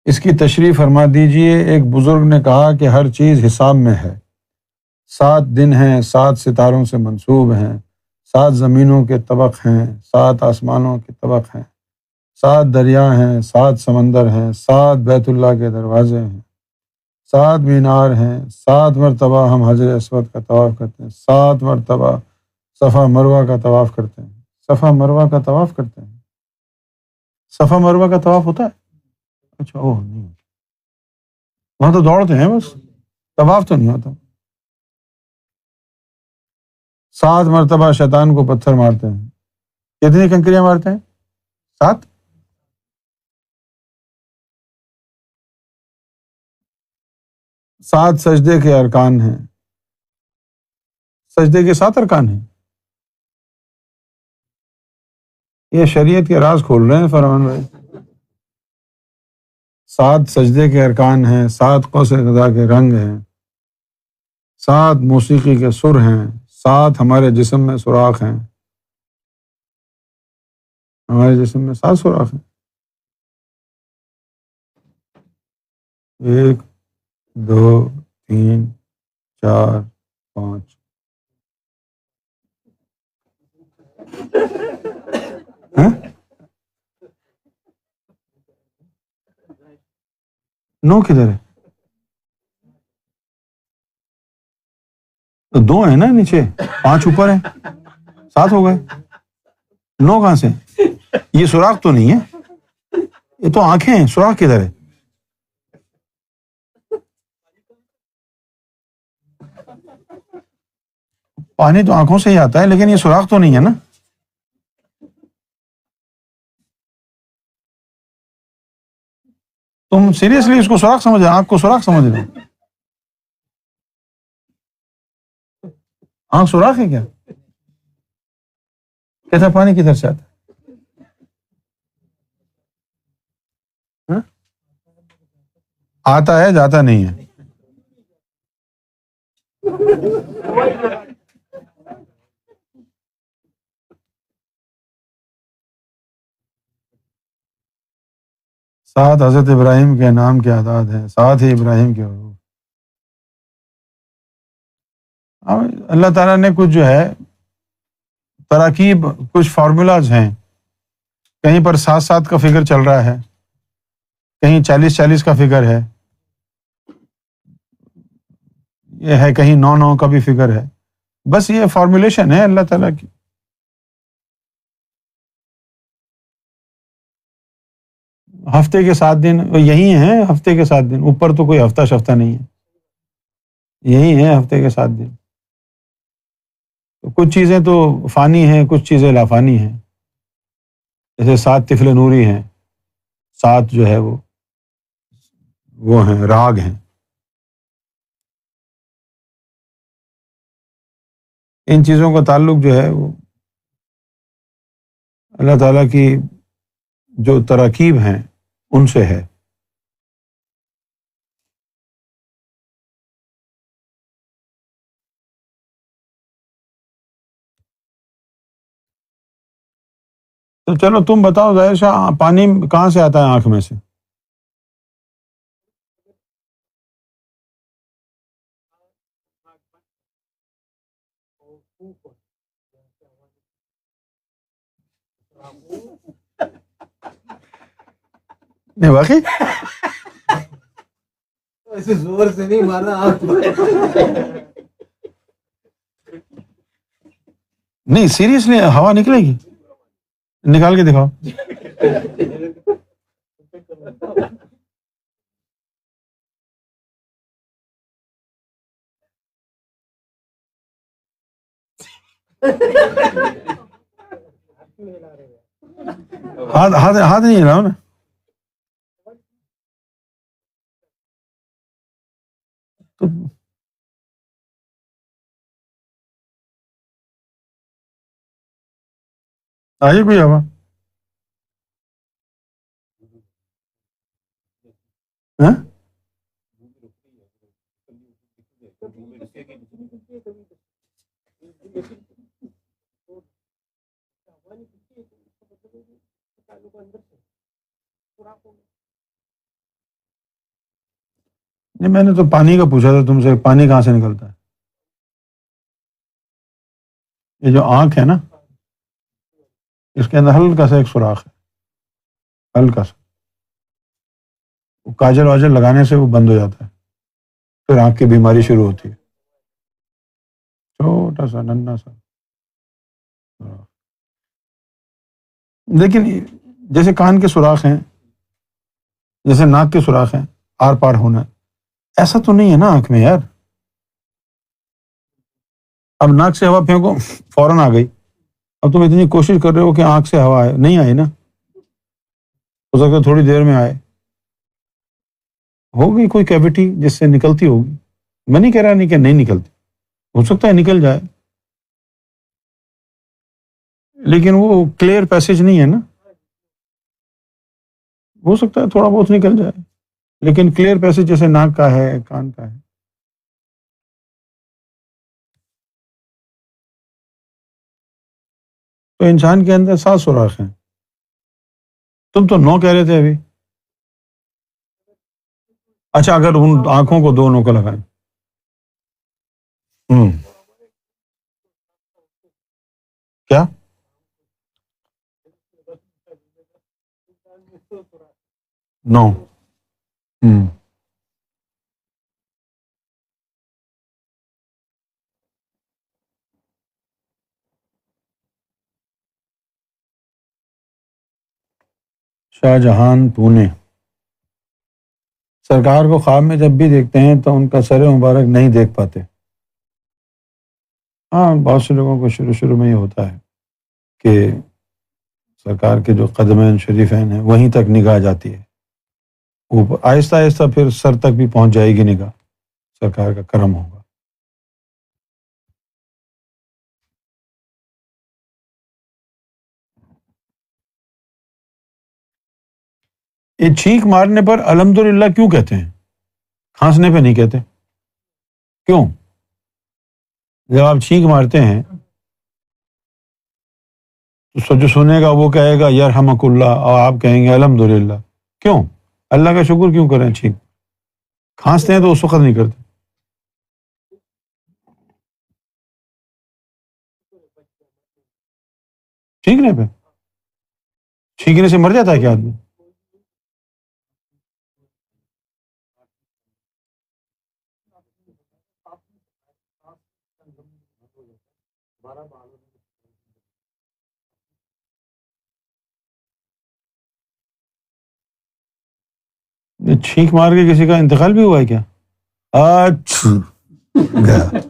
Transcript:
اس کی تشریح فرما دیجئے۔ ایک بزرگ نے کہا کہ ہر چیز حساب میں ہے، 7 دن ہیں، 7 ستاروں سے منسوب ہیں، 7 زمینوں کے طبق ہیں، 7 آسمانوں کے طبق ہیں، 7 دریا ہیں، 7 سمندر ہیں، 7 بیت اللہ کے دروازے ہیں، 7 مینار ہیں، 7 مرتبہ ہم حجر اسود کا طواف کرتے ہیں، 7 مرتبہ صفا مروہ کا طواف کرتے ہیں۔ صفا مروہ کا طواف کرتے ہیں؟ صفا مروہ کا طواف ہوتا ہے؟ اچھا، اوہ نہیں، وہاں تو دوڑتے ہیں بس، طواف تو نہیں ہوتا۔ 7 مرتبہ شیطان کو پتھر مارتے ہیں۔ کتنی کنکریاں مارتے ہیں؟ 7۔ 7 سجدے کے ارکان ہیں۔ سجدے کے 7 ارکان ہیں؟ یہ شریعت کے راز کھول رہے ہیں فرمان بھائی۔ 7 سجدے کے ارکان ہیں، 7 قوس قزح کے رنگ ہیں، 7 موسیقی کے سر ہیں، 7 ہمارے جسم میں سوراخ ہیں۔ ہمارے جسم میں 7 سوراخ ہیں۔ 1 2 3 4 5۔ ہاں؟ 9 کدھر ہے؟ تو 2 ہیں نا نیچے، 5 اوپر ہیں، 7 ہو گئے۔ 9 کہاں سے؟ یہ سوراخ تو نہیں ہے، یہ تو آنکھیں ہیں، سوراخ کدھر ہے؟ پانی تو آنکھوں سے ہی آتا ہے، لیکن یہ سوراخ تو نہیں ہے نا۔ تم سیریسلی اس کو سوراخ سمجھ رہے؟ آنکھ کو سوراخ سمجھ رہے؟ آنکھ سوراخ ہے کیا؟ کیسا پانی کدھر سے آتا ہے؟ ہاں؟ آتا ہے، جاتا نہیں ہے۔ سات حضرت ابراہیم کے نام کے اعداد ہیں، 7 ہی ابراہیم کے حروف۔ اللہ تعالیٰ نے کچھ جو ہے تراکیب، کچھ فارمولاز ہیں، کہیں پر 7 کا فگر چل رہا ہے، کہیں 40 کا فگر ہے، یہ ہے کہیں 9 کا بھی فگر ہے۔ بس یہ فارمولیشن ہے اللہ تعالیٰ کی۔ ہفتے کے 7 دن یہی ہیں، ہفتے کے 7 دن، اوپر تو کوئی ہفتہ شفتہ نہیں ہے، یہی ہیں ہفتے کے 7 دن۔ کچھ چیزیں تو فانی ہیں، کچھ چیزیں لافانی ہیں، جیسے 7 طفل نوری ہیں، 7 جو ہے وہ ہیں، راگ ہیں۔ ان چیزوں کا تعلق جو ہے وہ اللہ تعالیٰ کی جو تراکیب ہیں ان سے ہے۔ تو چلو تم بتاؤ ظاہر شاہ، پانی کہاں سے آتا ہے آنکھ میں سے؟ نہیں واقعی؟ ایسے زور سے نہیں مارنا آپ۔ نہیں سیریسلی ہوا نکلے گی؟ نکال کے دکھاؤ۔ ہاتھ نہیں ہلاؤ نا۔ تو آئی کوئی ہوا؟ ہاں؟ نہیں، میں نے تو پانی کا پوچھا تھا تم سے، پانی کہاں سے نکلتا ہے؟ یہ جو آنکھ ہے نا، اس کے اندر ہلکا سا ایک سوراخ ہے، ہلکا سا، وہ کاجل واجل لگانے سے وہ بند ہو جاتا ہے، پھر آنکھ کی بیماری شروع ہوتی ہے، چھوٹا سا ننھا سا سوراخ۔ لیکن جیسے کان کے سوراخ ہیں، جیسے ناک کے سوراخ ہیں، آر پار ہونا، ایسا تو نہیں ہے نا آنکھ میں یار۔ اب ناک سے ہوا پھینکو، فوراً آ گئی، اب تم اتنی کوشش کر رہے ہو کہ آنکھ سے ہوا آئے، نہیں آئی نا، ہو سکتا ہے تھوڑی دیر میں آئے، ہوگی کوئی کیوٹی جس سے نکلتی ہوگی، میں نہیں کہہ رہا نہیں کہ نہیں نکلتی، ہو سکتا ہے نکل جائے، لیکن وہ کلیئر پیسج نہیں ہے نا، ہو سکتا ہے تھوڑا بہت نکل جائے، لیکن کلیئر پیسج جیسے ناک کا ہے، کان کا ہے۔ تو انسان کے اندر 7 سوراخ ہیں، تم تو 9 کہہ رہے تھے ابھی۔ اچھا، اگر ان آنکھوں کو 2 نوکر لگائیں، کیا؟ نو۔ شاہ جہان پونے، سرکار کو خواب میں جب بھی دیکھتے ہیں تو ان کا سر مبارک نہیں دیکھ پاتے۔ ہاں، بہت سے لوگوں کو شروع میں یہ ہوتا ہے کہ سرکار کے جو قدمین شریفین ہیں وہیں تک نگاہ جاتی ہے، اوپر آہستہ آہستہ پھر سر تک بھی پہنچ جائے گی نگاہ، سرکار کا کرم ہوگا۔ یہ چھینک مارنے پر الحمدللہ کیوں کہتے ہیں، کھانسنے پہ نہیں کہتے؟ کیوں؟ جب آپ چھینک مارتے ہیں تو جو سنے گا وہ کہے گا یرحمک اللہ، اور آپ کہیں گے الحمدللہ، کیوں؟ اللہ کا شکر کیوں کریں؟ چھینک کھانستے ہیں تو اس وقت نہیں کرتے، چھینکنے پہ، چھینکنے سے مر جاتا ہے کیا آدمی؟ چھینک مار کے کسی کا انتقال بھی ہوا ہے کیا؟ اچھا گیا